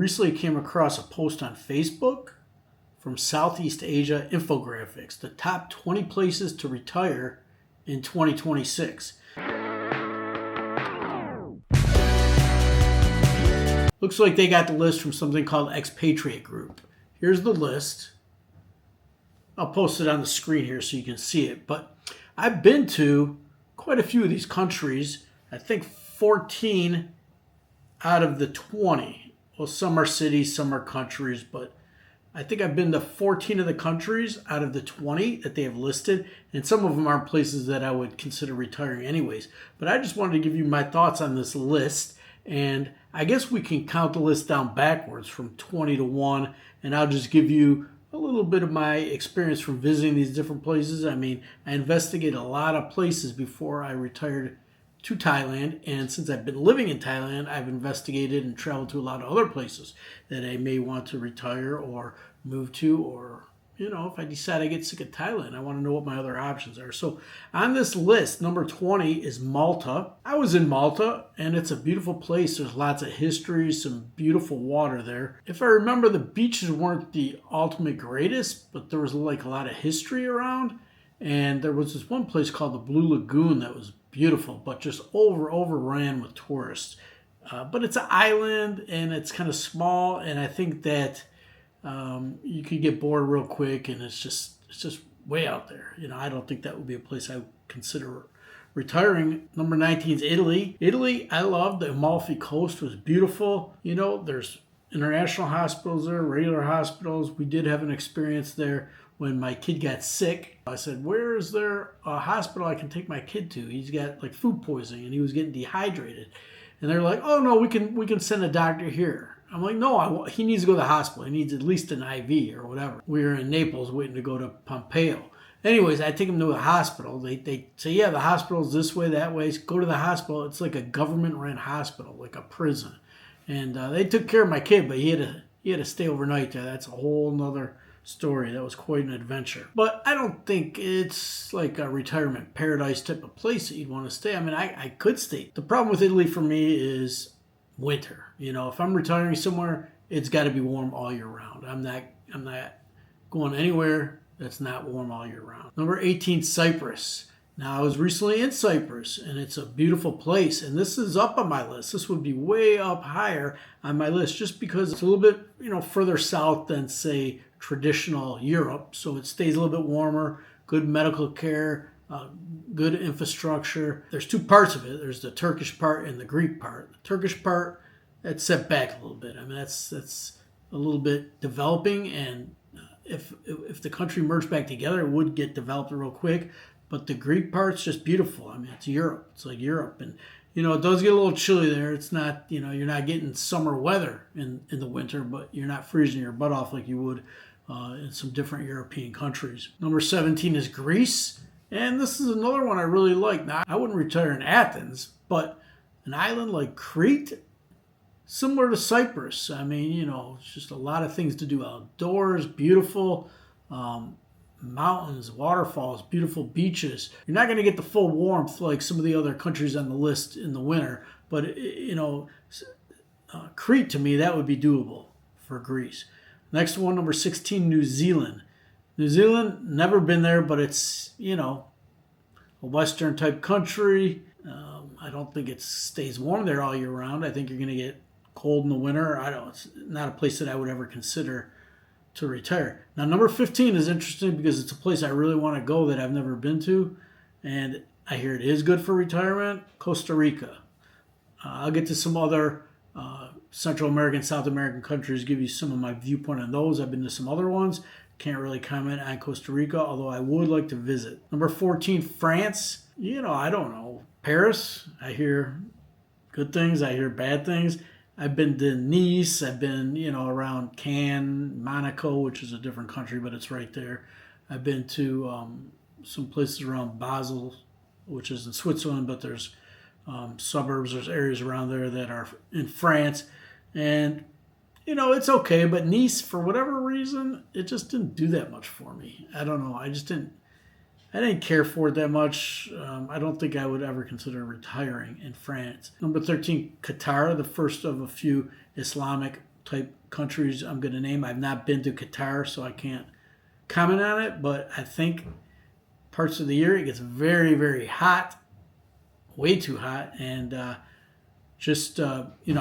recently came across a post on Facebook from Southeast Asia Infographics, the top 20 places to retire in 2026. Looks like they got the list from something called Expatriate Group. Here's the list. I'll post it on the screen here so you can see it. But I've been to quite a few of these countries. I think 14 out of the 20. Well, some are cities, some are countries, but I think I've been to 14 of the countries out of the 20 that they have listed, and some of them aren't places that I would consider retiring anyways. But I just wanted to give you my thoughts on this list, and I guess we can count the list down backwards from 20 to 1, and I'll just give you a little bit of my experience from visiting these different places. I mean, I investigated a lot of places before I retired to Thailand, and since I've been living in Thailand, I've investigated and traveled to a lot of other places that I may want to retire or move to, or if I decide I get sick of Thailand, I want to know what my other options are. So on this list, number 20 is Malta. I was in Malta, and it's a beautiful place. There's lots of history, some beautiful water there. If I remember, the beaches weren't the ultimate greatest, but there was like a lot of history around, and there was this one place called the Blue Lagoon that was beautiful, but just overran with tourists. But it's an island, and it's kind of small, and I think that you could get bored real quick, and it's just way out there. I don't think that would be a place I would consider retiring. Number 19 is Italy. Italy, I loved. The Amalfi Coast was beautiful. There's international hospitals there, regular hospitals. We did have an experience there when my kid got sick. I said, where is there a hospital I can take my kid to? He's got like food poisoning and he was getting dehydrated. And they're like, oh no, we can send a doctor here. I'm like, no, he needs to go to the hospital. He needs at least an IV or whatever. We were in Naples waiting to go to Pompeo. Anyways, I take him to a hospital. They say, yeah, the hospital's this way, that way. Go to the hospital. It's like a government-run hospital, like a prison. And they took care of my kid, but he had to stay overnight there. That's a whole nother story. That was quite an adventure. But I don't think it's like a retirement paradise type of place that you'd want to stay. I mean, I could stay. The problem with Italy for me is winter. If I'm retiring somewhere, it's got to be warm all year round. I'm not going anywhere that's not warm all year round. Number 18, Cyprus. Now, I was recently in Cyprus, and it's a beautiful place, and this is up on my list. This would be way up higher on my list just because it's a little bit, further south than, say, traditional Europe, so it stays a little bit warmer, good medical care, good infrastructure. There's two parts of it. There's the Turkish part and the Greek part. The Turkish part, that's set back a little bit. I mean, that's a little bit developing, and if the country merged back together, it would get developed real quick. But the Greek part's just beautiful. I mean, it's Europe. It's like Europe. And, it does get a little chilly there. It's not, you're not getting summer weather in the winter, but you're not freezing your butt off like you would in some different European countries. Number 17 is Greece. And this is another one I really like. Now, I wouldn't retire in Athens, but an island like Crete, similar to Cyprus. I mean, it's just a lot of things to do outdoors, beautiful. Mountains, waterfalls, beautiful beaches. You're not going to get the full warmth like some of the other countries on the list in the winter, but Crete, to me, that would be doable for Greece. Next one, number 16, New Zealand. New Zealand, never been there, but it's a Western type country. I don't think it stays warm there all year round. I think you're going to get cold in the winter. It's not a place that I would ever consider to retire. Now, number 15 is interesting because it's a place I really want to go that I've never been to, and I hear it is good for retirement. Costa Rica. I'll get to some other Central American, South American countries, give you some of my viewpoint on those. I've been to some other ones. Can't really comment on Costa Rica, although I would like to visit. Number 14, France. I don't know. Paris. I hear good things. I hear bad things. I've been to Nice. I've been, around Cannes, Monaco, which is a different country, but it's right there. I've been to some places around Basel, which is in Switzerland, but there's suburbs, there's areas around there that are in France. And, it's okay, but Nice, for whatever reason, it just didn't do that much for me. I don't know. I didn't care for it that much. I don't think I would ever consider retiring in France. Number 13, Qatar, the first of a few Islamic type countries I'm going to name. I've not been to Qatar, so I can't comment on it, but I think parts of the year it gets very, very hot, way too hot, and I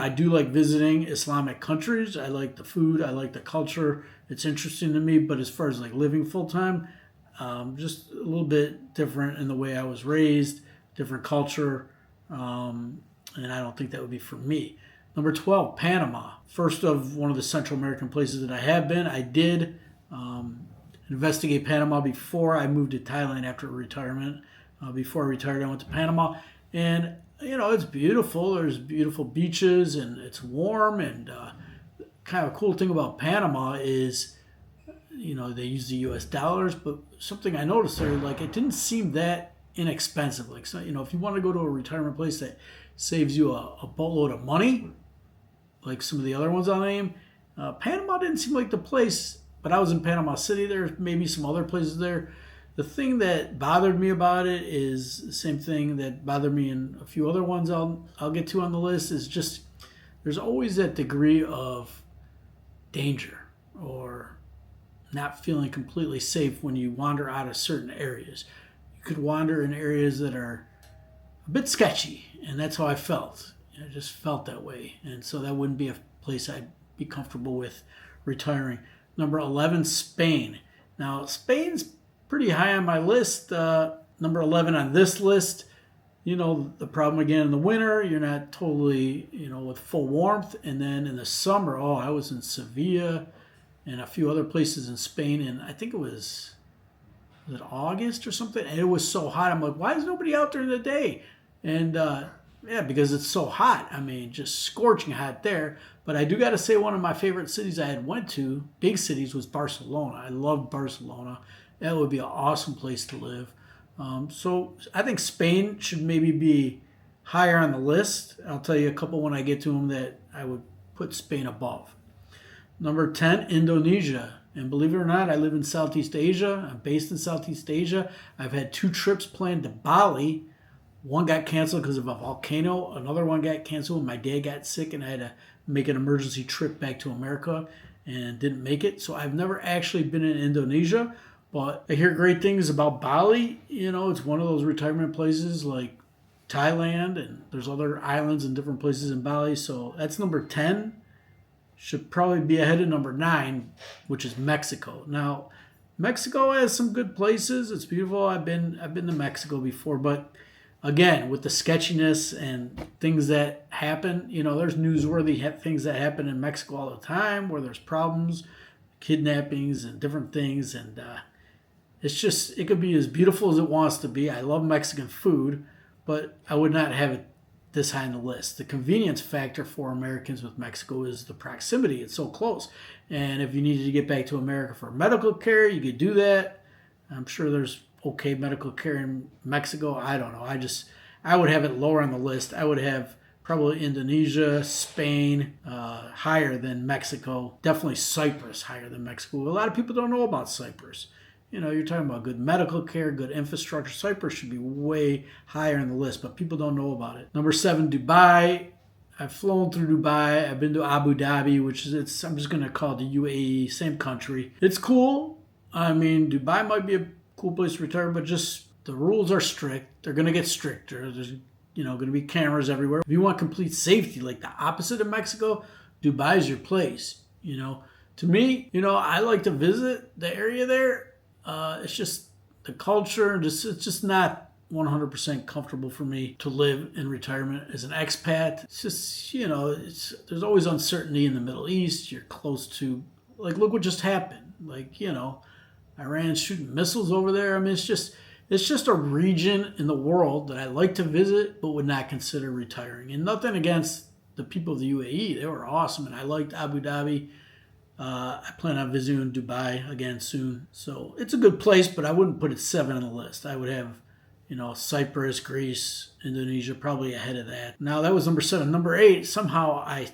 do like visiting Islamic countries. I like the food, I like the culture. It's interesting to me, but as far as like living full time, just a little bit different in the way I was raised, different culture, and I don't think that would be for me. Number 12, Panama. First of one of the Central American places that I have been. I did investigate Panama before I moved to Thailand after retirement. Before I retired, I went to Panama, and it's beautiful. There's beautiful beaches, and it's warm. And kind of a cool thing about Panama is, they use the U.S. dollars, but something I noticed there, like it didn't seem that inexpensive. Like, so, if you want to go to a retirement place that saves you a boatload of money, like some of the other ones I'll name, Panama didn't seem like the place. But I was in Panama City. There's maybe some other places there. The thing that bothered me about it is the same thing that bothered me in a few other ones I'll get to on the list, is just there's always that degree of danger or not feeling completely safe when you wander out of certain areas. You could wander in areas that are a bit sketchy, and that's how I felt. I just felt that way, and so that wouldn't be a place I'd be comfortable with retiring. Number 11, Spain. Now, Spain's pretty high on my list. Number 11 on this list. The problem again in the winter, you're not totally, with full warmth. And then in the summer, I was in Sevilla and a few other places in Spain. And I think was it August or something? And it was so hot. I'm like, why is nobody out there in the day? And because it's so hot. I mean, just scorching hot there. But I do got to say, one of my favorite cities I had went to, big cities, was Barcelona. I loved Barcelona. That would be an awesome place to live. So I think Spain should maybe be higher on the list. I'll tell you a couple when I get to them that I would put Spain above. Number 10, Indonesia. And believe it or not, I live in Southeast Asia. I'm based in Southeast Asia. I've had 2 trips planned to Bali. One got canceled because of a volcano. Another one got canceled. My dad got sick and I had to make an emergency trip back to America and didn't make it. So I've never actually been in Indonesia, but I hear great things about Bali. It's one of those retirement places like Thailand, and there's other islands and different places in Bali. So that's number 10. Should probably be ahead of number 9, which is Mexico. Now, Mexico has some good places. It's beautiful. I've been to Mexico before, but again, with the sketchiness and things that happen, there's newsworthy things that happen in Mexico all the time where there's problems, kidnappings and different things. And it could be as beautiful as it wants to be. I love Mexican food, but I would not have it this high on the list. The convenience factor for Americans with Mexico is the proximity. It's so close. And if you needed to get back to America for medical care, you could do that. I'm sure there's okay medical care in Mexico. I don't know. I would have it lower on the list. I would have probably Indonesia, Spain, higher than Mexico. Definitely Cyprus higher than Mexico. A lot of people don't know about Cyprus. You're talking about good medical care, good infrastructure. Cyprus should be way higher on the list, but people don't know about it. Number 7, Dubai. I've flown through Dubai. I've been to Abu Dhabi, I'm just going to call it the UAE, same country. It's cool. I mean, Dubai might be a cool place to retire, but just the rules are strict. They're going to get stricter. There's going to be cameras everywhere. If you want complete safety, like the opposite of Mexico, Dubai is your place. To me, I like to visit the area there. It's just the culture. It's just not 100% comfortable for me to live in retirement as an expat. It's just there's always uncertainty in the Middle East. You're close to, like, look what just happened. Like, Iran's shooting missiles over there. I mean, it's just a region in the world that I like to visit, but would not consider retiring. And nothing against the people of the UAE. They were awesome, and I liked Abu Dhabi. I plan on visiting Dubai again soon. So it's a good place, but I wouldn't put it 7 on the list. I would have, Cyprus, Greece, Indonesia, probably ahead of that. Now, that was number 7. Number 8, somehow I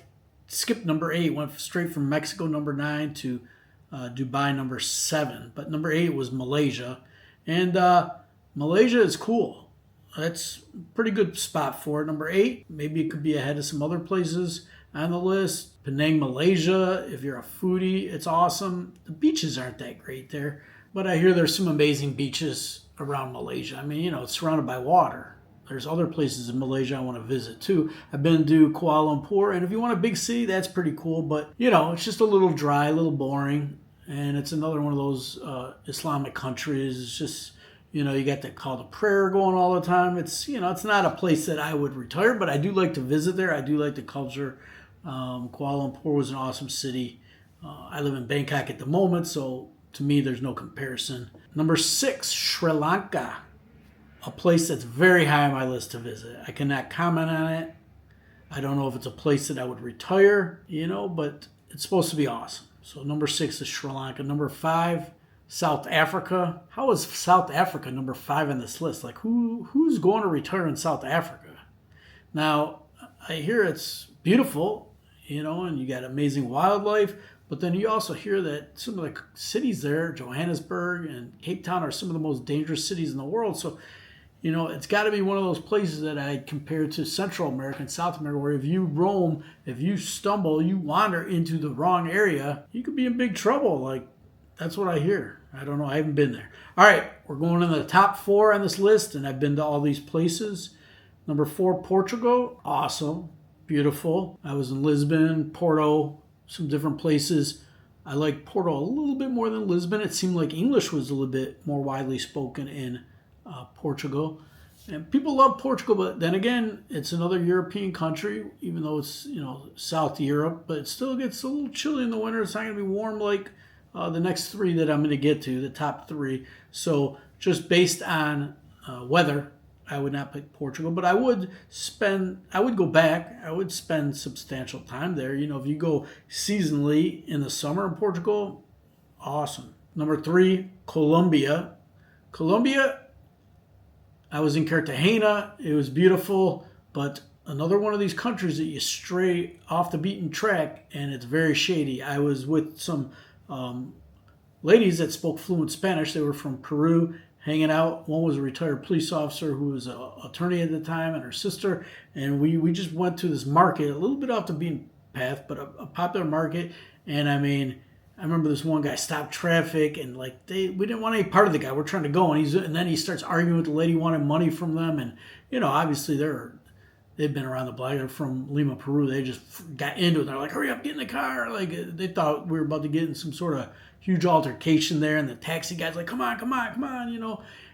skipped number 8, went straight from Mexico, number 9, to Dubai, number 7. But number 8 was Malaysia. And Malaysia is cool. That's a pretty good spot for it. Number 8, maybe it could be ahead of some other places on the list. Penang, Malaysia. If you're a foodie, it's awesome. The beaches aren't that great there, but I hear there's some amazing beaches around Malaysia. I mean, it's surrounded by water. There's other places in Malaysia I want to visit too. I've been to Kuala Lumpur, and if you want a big city, that's pretty cool, but it's just a little dry, a little boring, and it's another one of those Islamic countries. It's just, you got the call to prayer going all the time. It's, it's not a place that I would retire, but I do like to visit there. I do like the culture. Kuala Lumpur was an awesome city. I live in Bangkok at the moment, so to me, there's no comparison. Number 6, Sri Lanka. A place that's very high on my list to visit. I cannot comment on it. I don't know if it's a place that I would retire, but it's supposed to be awesome. So number 6 is Sri Lanka. Number 5, South Africa. How is South Africa number 5 on this list? Like who's going to retire in South Africa? Now, I hear it's beautiful, and you got amazing wildlife, but then you also hear that some of the cities there, Johannesburg and Cape Town, are some of the most dangerous cities in the world. So it's got to be one of those places that I compare to Central America and South America, where if you roam, if you stumble, you wander into the wrong area, you could be in big trouble. Like, that's what I hear. I don't know. I haven't been there. All right, we're going in the top 4 on this list, and I've been to all these places. Number 4, Portugal. Awesome. Beautiful. I was in Lisbon, Porto, some different places. I like Porto a little bit more than Lisbon. It seemed like English was a little bit more widely spoken in Portugal, and people love Portugal, but then again, it's another European country, even though it's South Europe, but it still gets a little chilly in the winter. It's not going to be warm like the next 3 that I'm going to get to, the top 3. So just based on weather, I would not pick Portugal, but I would go back. I would spend substantial time there. If you go seasonally in the summer in Portugal, awesome. Number 3, Colombia. I was in Cartagena. It was beautiful, but another one of these countries that you stray off the beaten track, and it's very shady. I was with some ladies that spoke fluent Spanish. They were from Peru, hanging out. One was a retired police officer who was an attorney at the time, and her sister. And we just went to this market, a little bit off the beaten path, but a popular market. And I mean, I remember this one guy stopped traffic, and we didn't want any part of the guy. We're trying to go, and then he starts arguing with the lady, wanting money from them, and obviously they've been around the block. They're from Lima, Peru. They just got into it. They're like, "Hurry up, get in the car!" Like they thought we were about to get in some sort of huge altercation there, and the taxi guy's like, "Come on,"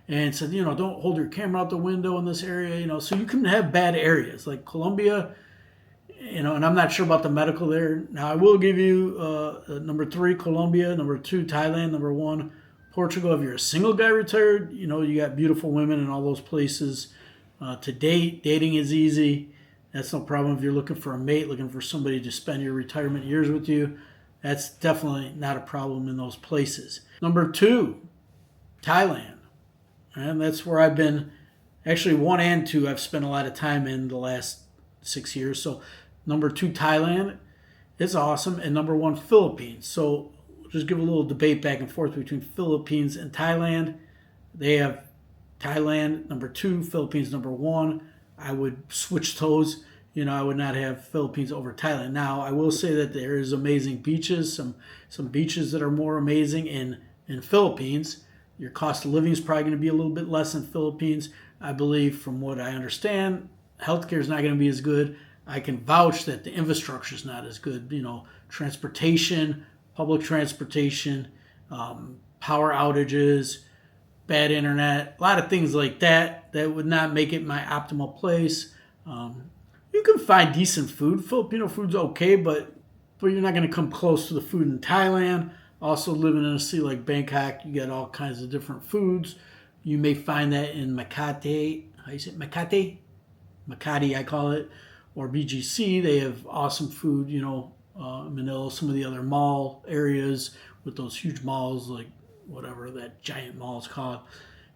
and said, "Don't hold your camera out the window in this area," So you can have bad areas like Colombia. And I'm not sure about the medical there. Now, I will give you number 3, Colombia, number 2, Thailand, number 1, Portugal. If you're a single guy retired, you got beautiful women in all those places. To date, dating is easy. That's no problem if you're looking for a mate, looking for somebody to spend your retirement years with you. That's definitely not a problem in those places. Number 2, Thailand. And that's where I've been. Actually, 1 and 2 I've spent a lot of time in the last 6 years. So number 2, Thailand. It's awesome. And number 1, Philippines. So just give a little debate back and forth between Philippines and Thailand. They have Thailand number 2, Philippines number 1. I would switch those. I would not have Philippines over Thailand. Now, I will say that there is amazing beaches, some beaches that are more amazing in Philippines. Your cost of living is probably going to be a little bit less in Philippines. I believe, from what I understand, healthcare is not going to be as good. I can vouch that the infrastructure is not as good. Transportation, public transportation, power outages, bad internet, a lot of things like that would not make it my optimal place. You can find decent food. Filipino food's okay, but you're not going to come close to the food in Thailand. Also, living in a city like Bangkok, you get all kinds of different foods. You may find that in Makati. How you say it? Makati? Makati, I call it. Or BGC. They have awesome food, Manila, some of the other mall areas with those huge malls, like whatever that giant mall is called.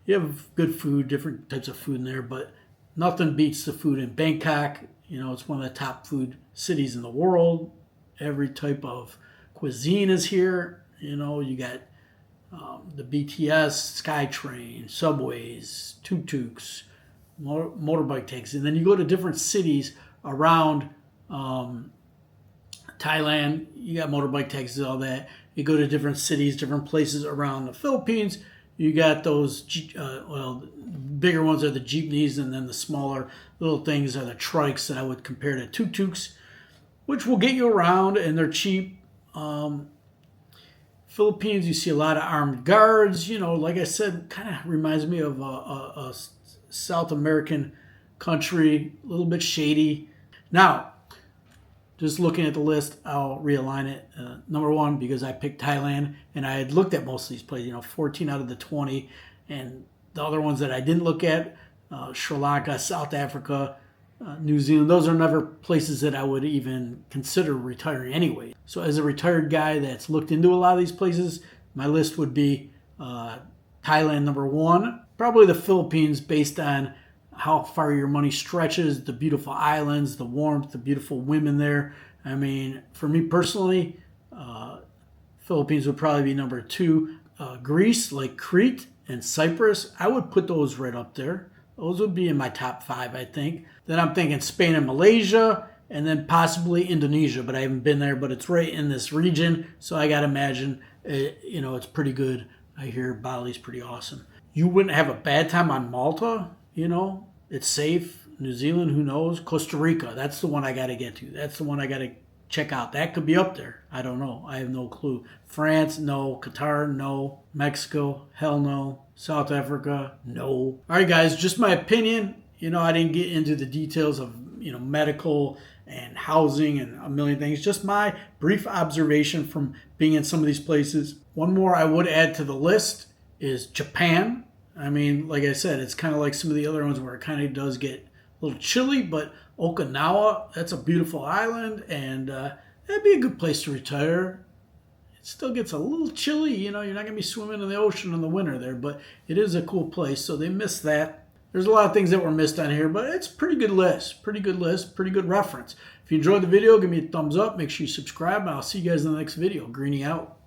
You have good food, different types of food in there, but nothing beats the food in Bangkok. It's one of the top food cities in the world. Every type of cuisine is here. You got the BTS, SkyTrain, subways, tuk-tuks, motorbike taxis. And then you go to different cities around Thailand, you got motorbike taxis, all that. You go to different cities, different places around the Philippines. You got those, bigger ones are the jeepneys, and then the smaller little things are the trikes that I would compare to tuk-tuks, which will get you around, and they're cheap. Philippines, you see a lot of armed guards. Like I said, kind of reminds me of a South American country, a little bit shady. Now, just looking at the list, I'll realign it. Number one, because I picked Thailand, and I had looked at most of these places, 14 out of the 20. And the other ones that I didn't look at, Sri Lanka, South Africa, New Zealand, those are never places that I would even consider retiring anyway. So as a retired guy that's looked into a lot of these places, my list would be Thailand number one, probably the Philippines based on how far your money stretches, the beautiful islands, the warmth, the beautiful women there. I mean, for me personally, Philippines would probably be number two. Greece, like Crete and Cyprus, I would put those right up there. Those would be in my top 5, I think. Then I'm thinking Spain and Malaysia, and then possibly Indonesia, but I haven't been there, but it's right in this region, so I got to imagine, it's pretty good. I hear Bali's pretty awesome. You wouldn't have a bad time on Malta, It's safe. New Zealand, who knows? Costa Rica, that's the one I got to get to. That's the one I got to check out. That could be up there. I don't know. I have no clue. France, no. Qatar, no. Mexico, hell no. South Africa, no. All right, guys, just my opinion. I didn't get into the details of, medical and housing and a million things. Just my brief observation from being in some of these places. One more I would add to the list is Japan. I mean, like I said, it's kind of like some of the other ones where it kind of does get a little chilly, but Okinawa, that's a beautiful island, and that'd be a good place to retire. It still gets a little chilly, you're not going to be swimming in the ocean in the winter there, but it is a cool place, so they missed that. There's a lot of things that were missed on here, but it's a pretty good list, pretty good reference. If you enjoyed the video, give me a thumbs up, make sure you subscribe, and I'll see you guys in the next video. Greeny out.